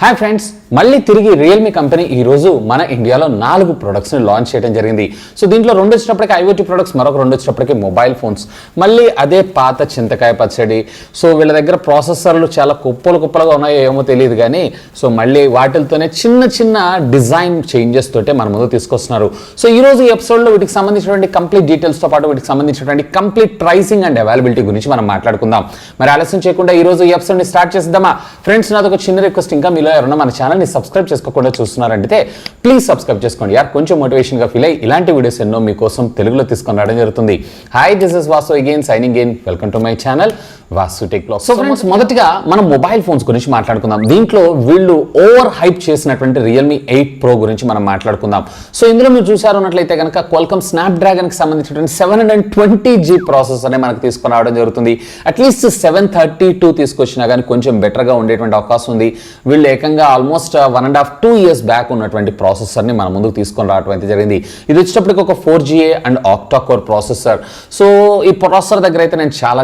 Hi friends, మళ్ళీ తిరిగి Realme company ఈ రోజు మన ఇండియాలో 4 ప్రొడక్ట్స్ ని లాంచ్ చేయడం జరిగింది. సో దీంట్లో రెండు వచ్చేటప్పటికి IoT ప్రొడక్ట్స్, మరొక రెండు వచ్చేటప్పటికి మొబైల్ ఫోన్స్. మళ్ళీ అదే పాత చింతకాయ పచ్చడి. సో వీళ్ళ దగ్గర ప్రాసెసర్లు చాలా కుప్పలుగా ఉన్నాయో ఏమో తెలియదు కానీ సో మళ్ళీ వాటితోనే చిన్న డిజైన్ చేంజెస్ తోటే మన ముందు తీసుకొస్తున్నారు. సో ఈ రోజు ఈ ఎపిసోడ్ లో వీటికి సంబంధించినటువంటి కంప్లీట్ డీటెయిల్స్ తో పాటు వీటికి సంబంధించినటువంటి కంప్లీట్ ప్రైసింగ్ అండ్ అవైలబిలిటీ గురించి మనం మాట్లాడుకుందాం. మరి ఆలస్యం చేయకుండా ఈ రోజు ఈ ఎపిసోడ్ ని స్టార్ట్ చేద్దామా? ఫ్రెండ్స్, నాది ఒక చిన్న రిక్వెస్ట్, ఇంకా మీలో ఎవరైనా మన ఛానల్ ని సబ్స్క్రైబ్ చేసుకోకుండా చూస్తున్నారంటే ప్లీజ్ సబ్స్క్రైబ్ చేసుకోండి యార్. కొంచెం మోటివేషన్ గా ఫీల్ అయ్యి ఇలాంటి వీడియోస్ ఎన్నో మీకోసం తెలుగులో తీసుకొని రావడం జరుగుతుంది. Hi, this is Vasu again signing in. Welcome to my channel Vaasutechvlogs. So friends, మొదటిగా మనం మొబైల్ ఫోన్స్ గురించి మాట్లాడుకుందాం. దీంట్లో వీళ్ళు ఓవర్ హైప్ చేసినటువంటి Realme 8 Pro గురించి మనం మాట్లాడుకుందాం. సో ఇందులో మీరు చూసారున్నట్లయితే కనుక Qualcomm Snapdragon కి సంబంధించినటువంటి 720G ప్రాసెసర్ ని మనకు తీసుకొని రావడం జరుగుతుంది. అట్లీస్ట్ 732 తీసుకొచ్చినా కానీ కొంచెం బెటర్ గా ఉండేటువంటి అవకాశం ఉంది. వీళ్ళు ఏకంగా ఆల్మోస్ట్ 1.5-2 years బ్యాక్ ఉన్నటువంటి ప్రాసెసర్ ని మన ముందుకు తీసుకొని రావడం అయితే జరిగింది. ఇది వచ్చేటప్పటికి ఒక 4GA and octa core processor. So ఈ ప్రాసెసర్ దగ్గర అయితే నేను చాలా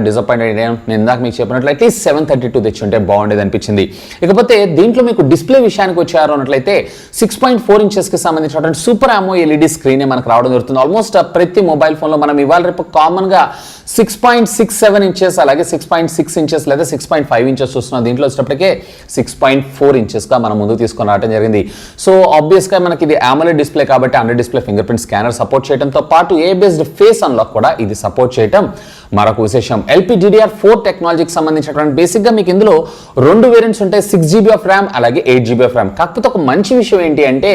డిసప్పాయింట్. నేను ఇందాక మీకు చెప్పినట్లయితే 732 తెచ్చి ఉంటే బాగుండేది అనిపించింది. ఇకపోతే దీంట్లో మీకు డిస్ప్లే విషయానికి వచ్చారు అన్నట్లయితే 6.4 inches కి సంబంధించినటువంటి సూపర్ AMOLED స్క్రీన్ మనకు రావడం జరుగుతుంది. ఆల్మోస్ట్ ప్రతి మొబైల్ ఫోన్ లో మనం ఇవాళ రేపు కామన్ గా 6.67 inches అలాగే 6.6 inches లేదా 6.5 inches చూస్తున్నాం. దీంట్లో వచ్చేటప్పటికే 6.4 inches గా మనం ముందుకు తీసుకొని రావడం జరిగింది. సో ఆబ్వియస్ గా మనకి ఇది AMOLED డిస్ప్లే కాబట్టి under display fingerprint scanner support చేయడంతో పాటు ఏ బేస్డ్ ఫేస్ అన్లాక్ కూడా ఇది సపోర్ట్ చేయడం మరొక విశేషం. LPDDR4 టెక్నాలజీకి సంబంధించినటువంటి బేసిక్ గా మీకు ఇందులో రెండు వేరియంట్స్ ఉంటాయి, 6GB ఆఫ్ ర్యామ్ అలాగే 8GB ఆఫ్ ర్యామ్. కాకపోతే ఒక మంచి విషయం ఏంటి అంటే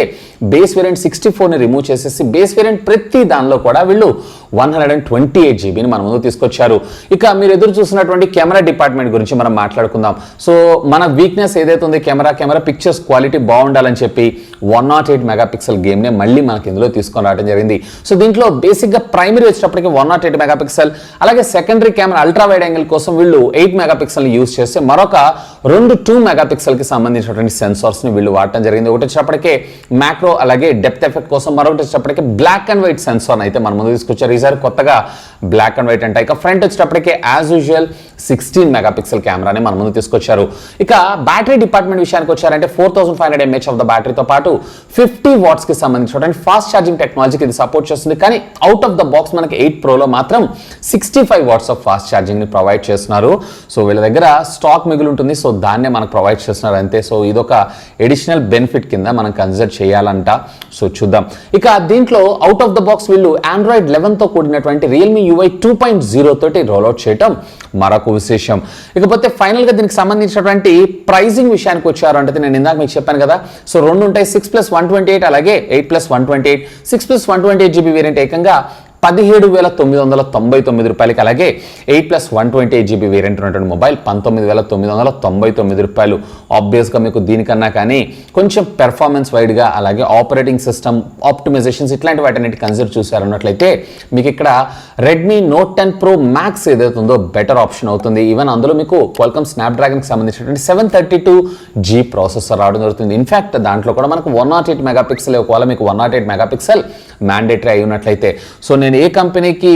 బేస్ వేరియంట్ 64 ని రిమూవ్ చేసేసి బేస్ వేరియంట్ ప్రతి దానిలో కూడా వీళ్ళు 128GB ని మన ముందు తీసుకొచ్చారు. ఇక మీరు ఎదురు చూసినటువంటి కెమెరా డిపార్ట్మెంట్ గురించి మనం మాట్లాడుకుందాం. సో మన వీక్నెస్ ఏదైతే ఉంది కెమెరా పిక్చర్స్ క్వాలిటీ బాగుండాలని చెప్పి 108 మెగాపిక్సెల్ గేమ్ నే మళ్ళీ మనకి ఇందులో తీసుకొని రావడం జరిగింది. సో దీంట్లో బేసిక్ గా ప్రైమరీ వచ్చేటప్పటికి 108 మెగాపిక్సెల్ అలాగే secondary camera ultra wide angle కోసం వీళ్ళు 8 మెగాపిక్సెల్ ని యూజ్ చేస్తే మరొక 2 మెగాపిక్సెల్ కి సంబంధించినటువంటి సెన్సార్స్ ని వీళ్ళు వాడటం జరిగింది. ఒకటి వచ్చేటప్పటికే మ్యాక్రో అలాగే డెప్త్ ఎఫెక్ట్ కోసం, మరొకటి వచ్చేటప్పటికే బ్లాక్ అండ్ వైట్ సెన్సార్ అయితే మన ముందు తీసుకొచ్చారు. ఈసారి కొత్తగా బ్లాక్ అండ్ వైట్ అంటే ఇక ఫ్రంట్ వచ్చేటప్పటికే యాజ్ యూజువల్ 16 మెగాపిక్సెల్ కెమెరాని మన ముందు తీసుకొచ్చారు. ఇక బ్యాటరీ డిపార్ట్మెంట్ విషయానికి వచ్చారంటే 4500 mAh ఆఫ్ ద బ్యాటరీతో పాటు 50 watts కి సంబంధించినటువంటి ఫాస్ట్ ఛార్జింగ్ టెక్నాలజీకి ఇది సపోర్ట్ చేస్తుంది. కానీ అవుట్ ఆఫ్ ద బాక్స్ మనకి 8 Pro లో మాత్రం 65 watts ఆఫ్ ఫాస్ట్ ఛార్జింగ్ ని ప్రొవైడ్ చేస్తున్నారు. సో వీళ్ళ దగ్గర స్టాక్ మిగిలి ఉంటుంది, సో దాన్నే మనకు ప్రొవైడ్ చేస్తున్నారు అంతే. సో ఇదొక ఎడిషనల్ బెనిఫిట్ కింద మనం కన్సిడర్ చేయాలంట. సో చూద్దాం. ఇక దీంట్లో అవుట్ ఆఫ్ ద బాక్స్ వీళ్ళు Android 11 తో కూడినటువంటి Realme UI 2.0 తోటి రోల్అవుట్ చేయటం మరొక విశేషం. ఇకపోతే ఫైనల్ గా దీనికి సంబంధించినటువంటి ప్రైసింగ్ విషయానికి వచ్చారు అంటే నేను ఇందాక మీకు చెప్పాను కదా. సో రెండు ఉంటాయి, 6+128 అలాగే 8+128. 6+128GB వేరియంట్ ఏకంగా 17,999 రూపాయలకి, అలాగే 8+128GB వేరియంట్ ఉన్నటువంటి మొబైల్ 19,999 రూపాయలు. ఆబ్వియస్గా మీకు దీనికన్నా కానీ కొంచెం పెర్ఫార్మెన్స్ వైడ్గా అలాగే ఆపరేటింగ్ సిస్టమ్ ఆప్టిమైజేషన్స్ ఇట్లాంటి వాటిని కన్సిడర్ చూసారన్నట్లయితే మీకు ఇక్కడ రెడ్మీ నోట్ 10 Pro Max ఏదైతే ఉందో బెటర్ ఆప్షన్ అవుతుంది. ఈవెన్ అందులో మీకు Qualcomm Snapdragonకి సంబంధించినటువంటి 732G ప్రాసెసర్ రావడం జరుగుతుంది. ఇన్ఫ్యాక్ట్ దాంట్లో కూడా మనకు 108 మెగాపిక్సెల్, ఒకవేళ మీకు 108 మెగాపిక్సెల్ మ్యాండేటరీ అయి ఉన్నట్లయితే. సో నేను ఏ కంపెనీకి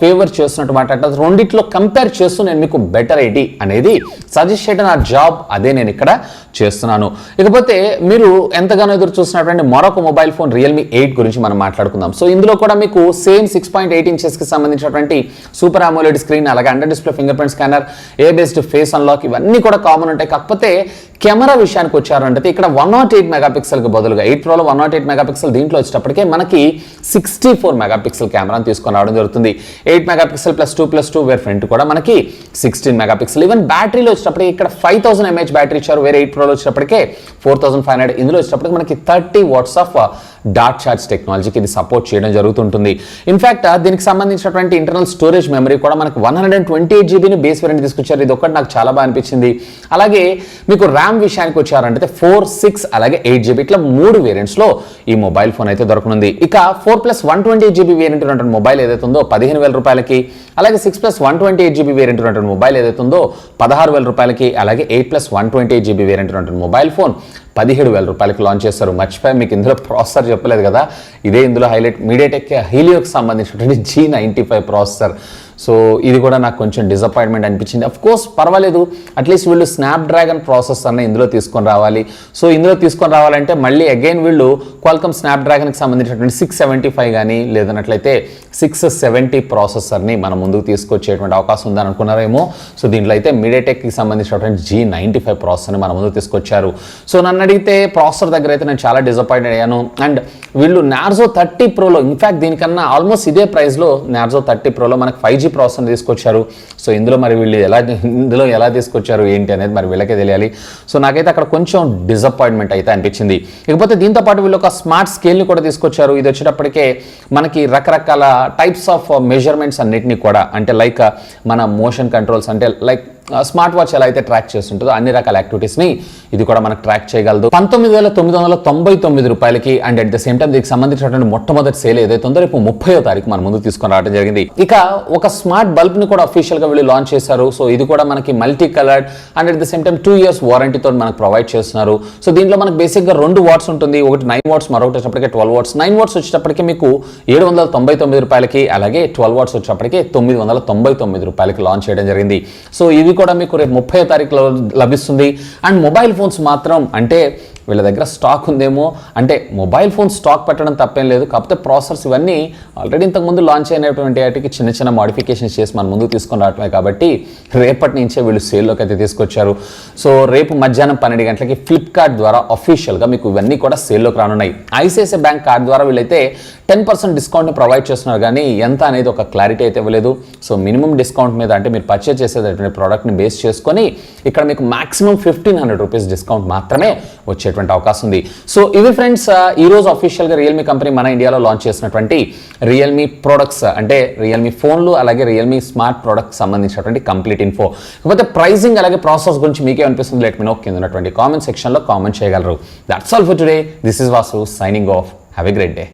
ఫేవర్ చేస్తున్నట్టు మాట్లాడితే రెండిట్లో కంపేర్ చేస్తూ నేను మీకు బెటర్ ఐడి అనేది సజెస్ట్ చేయడం నా జాబ్, అదే నేను ఇక్కడ చేస్తున్నాను. ఇకపోతే మీరు ఎంతగానో ఎదురు చూస్తున్నటువంటి మరొక మొబైల్ ఫోన్ Realme 8 గురించి మనం మాట్లాడుకుందాం. సో ఇందులో కూడా మీకు సేమ్ 6.8 inches కి సంబంధించినటువంటి సూపర్ AMOLED స్క్రీన్ అలాగే under display fingerprint scanner, A based face unlock ఇవన్నీ కూడా కామన్ ఉంటాయి. కాకపోతే కెమెరా విషయానికి వచ్చారంటే ఇక్కడ 108 మెగాపిక్సెల్ కి బదులుగా 8 Pro లో 108 మెగాపిక్సెల్, దీంట్లో వచ్చేటప్పటికే మనకి 64 మెగాపిక్సెల్ కెమెరాని తీసుకొని రావడం జరుగుతుంది. 8 మెగాపిక్సెల్ +2+2 వేర్ ఫ్రంట్ కూడా మనకి 16 మెగాపిక్సెల్. ఈవెన్ బ్యాటరీలో వచ్చేటప్పటికి ఇక్కడ 5000 mAh బ్యాటరీ ఇచ్చారు, వేరే 8 Pro లో వచ్చేటప్పటికే 4500. ఇందులో వచ్చేటప్పటికి మనకి 30 watts ఆఫ్ డాట్ చార్జ్ టెక్నాలజీకి ఇది సపోర్ట్ చేయడం జరుగుతుంటుంది. ఇన్ఫాక్ట్ దీనికి సంబంధించినటువంటి ఇంటర్నల్ స్టోరేజ్ మెమరీ కూడా మనకి 128GB ని బేస్ వేరియంట్ తీసుకొచ్చారు. ఇది ఒకటి నాకు చాలా బాగా అనిపించింది. అలాగే మీకు ర్యామ్ విషయానికి వచ్చారంటే 4, 6 అలాగే 8GB ఇట్లా 3 వేరియంట్స్ లో ఈ మొబైల్ ఫోన్ అయితే దొరకనుంది. ఇక 4+128GB వేరియంట్ ఉన్నటువంటి మొబైల్ ఏదైతే ఉందో 15,000 రూపాయలకి, అలాగే 6+128GB వేరియంట్ ఉన్నటువంటి మొబైల్ ఏదైతే ఉందో 16,000 రూపాయలకి, అలాగే 8+128GB వేరియంట్ ఉన్నటువంటి మొబైల్ ఫోన్ 17,000 రూపాయలకి లాంచ్ చేస్తారు. మర్చిపోయి మీకు ఇందులో ప్రాసెసర్ చెప్పలేదు కదా, ఇదే ఇందులో హైలైట్. మీడియాటెక్ హీలియోకి సంబంధించినటువంటి G95 ప్రాసెసర్. సో ఇది కూడా నాకు కొంచెం డిసప్పాయింట్మెంట్ అనిపించింది. అఫ్ కోర్స్ పర్వాలేదు, అట్లీస్ట్ వీళ్ళు స్నాప్డ్రాగన్ ప్రాసెసర్ని ఇందులో తీసుకొని రావాలి. సో ఇందులో తీసుకొని రావాలంటే మళ్ళీ అగైన్ వీళ్ళు క్వాల్కమ్ స్నాప్డ్రాగన్కి సంబంధించినటువంటి 675 కానీ లేదన్నట్లయితే 670 ప్రాసెసర్ని మన ముందుకు తీసుకొచ్చేటువంటి అవకాశం ఉందని అనుకున్నారేమో. సో దీంట్లో అయితే మీడియాటెక్కి సంబంధించినటువంటి G95 ప్రాసెసర్ని మన ముందుకు తీసుకొచ్చారు. సో నన్ను అడిగితే ప్రాసెసర్ దగ్గర అయితే నేను చాలా డిసప్పాయింట్ అయ్యాను. అండ్ వీళ్ళు నార్జో 30 ప్రోలో ఇన్ఫ్యాక్ట్ దీనికన్నా ఆల్మోస్ట్ ఇదే ప్రైస్లో నార్జో 30 ప్రోలో మనకు 5G ప్రాసెసర్ తీసుకొచ్చారు. సో ఇందులో మరి వీళ్ళు ఎలా తీసుకొచ్చారు ఏంటి అనేది మరి వీళ్ళకే తెలియాలి. సో నాకైతే అక్కడ కొంచెం డిసప్పాయింట్మెంట్ అయితే అనిపించింది. ఇకపోతే దీంతో పాటు వీళ్ళు ఒక స్మార్ట్ స్కేల్ని కూడా తీసుకొచ్చారు. ఇది వచ్చేటప్పటికే మనకి రకరకాల టైప్స్ ఆఫ్ మెజర్మెంట్స్ అన్నిటినీ కూడా, అంటే లైక్ మన మోషన్ కంట్రోల్స్, అంటే లైక్ స్మార్ట్ వాచ్ ఎలా అయితే ట్రాక్ చేస్తుంటుందో అన్ని రకాల యాక్టివిటీస్ని ఇది కూడా మనకు ట్రాక్ చేయగలదు. 19,999 రూపాయలకి. And at the same time దీనికి సంబంధించినటువంటి మొట్టమొదటి సేల్ ఏదైతే ఉందో రేపు 30వ తారీఖు మన ముందు తీసుకొని రావడం జరిగింది. ఇక ఒక స్మార్ట్ బల్బ్ని కూడా అఫీషియల్గా వీళ్ళు లాంచ్ చేశారు. సో ఇది కూడా మనకి multi coloured and at the same time 2 years వారంటీతో మనకు ప్రొవైడ్ చేస్తున్నారు. సో దీంట్లో మనకు బేసిక్గా 2 వాట్స్ ఉంటుంది, ఒకటి 9 వాట్స్, మరొకటి వచ్చేటప్పటికే 12 వాట్స్. 9 వాట్స్ వచ్చేటప్పటికి మీకు 799 రూపాయలకి, అలాగే 12 వాట్స్ వచ్చేటప్పటికి 999 రూపాయలకి లాంచ్ చేయడం జరిగింది. సో ఇవి కూడా మీకు రేపు 30వ తారీఖులో లభిస్తుంది. అండ్ మొబైల్ ఫోన్స్ మాత్రం అంటే వీళ్ళ దగ్గర స్టాక్ ఉందేమో, అంటే మొబైల్ ఫోన్ స్టాక్ పెట్టడం తప్పేం లేదు, కాకపోతే ప్రాసెసర్స్ ఇవన్నీ ఆల్రెడీ ఇంతకుముందు లాంచ్ అయినటువంటి వాటికి చిన్న చిన్న మోడిఫికేషన్స్ చేసి మన ముందుకు తీసుకొని రావటమే కాబట్టి రేపటి నుంచే వీళ్ళు సేల్లోకి అయితే తీసుకొచ్చారు. సో రేపు మధ్యాహ్నం 12 గంటలకి ఫ్లిప్కార్ట్ ద్వారా అఫీషియల్గా మీకు ఇవన్నీ కూడా సేల్లోకి రానున్నాయి. ఐసిఐసిఐ బ్యాంక్ కార్డ్ ద్వారా వీళ్ళైతే 10% డిస్కౌంట్ని ప్రొవైడ్ చేస్తున్నారు, కానీ ఎంత అనేది ఒక క్లారిటీ అయితే ఇవ్వలేదు. సో మినిమం డిస్కౌంట్ మీద, అంటే మీరు పర్చేజ్ చేసేటటువంటి ప్రోడక్ట్ని బేస్ చేసుకొని ఇక్కడ మీకు మాక్సిమం 1,500 రూపీస్ డిస్కౌంట్ మాత్రమే వచ్చేటువంటి అవకాశం ఉంది. సో ఇవి ఫ్రెండ్స్ ఈ రోజు అఫీషియల్గా రియల్మీ కంపెనీ మన ఇండియాలో లాంచ్ చేసినటువంటి రియల్మీ ప్రొడక్ట్స్, అంటే రియల్మీ ఫోన్లు అలాగే రియల్మీ స్మార్ట్ ప్రొడక్ట్స్ సంబంధించినటువంటి కంప్లీట్ ఇన్ఫో. కాకపోతే ప్రైసింగ్ అలాగే ప్రాసెస్ గురించి మీకే అనిపిస్తుంది లెట్ మీ నో కింద ఉన్నటువంటి కామెంట్ సెక్షన్లో కామెంట్ చేయగలరు. That's all for today. This is Vasu signing off. Have a great day.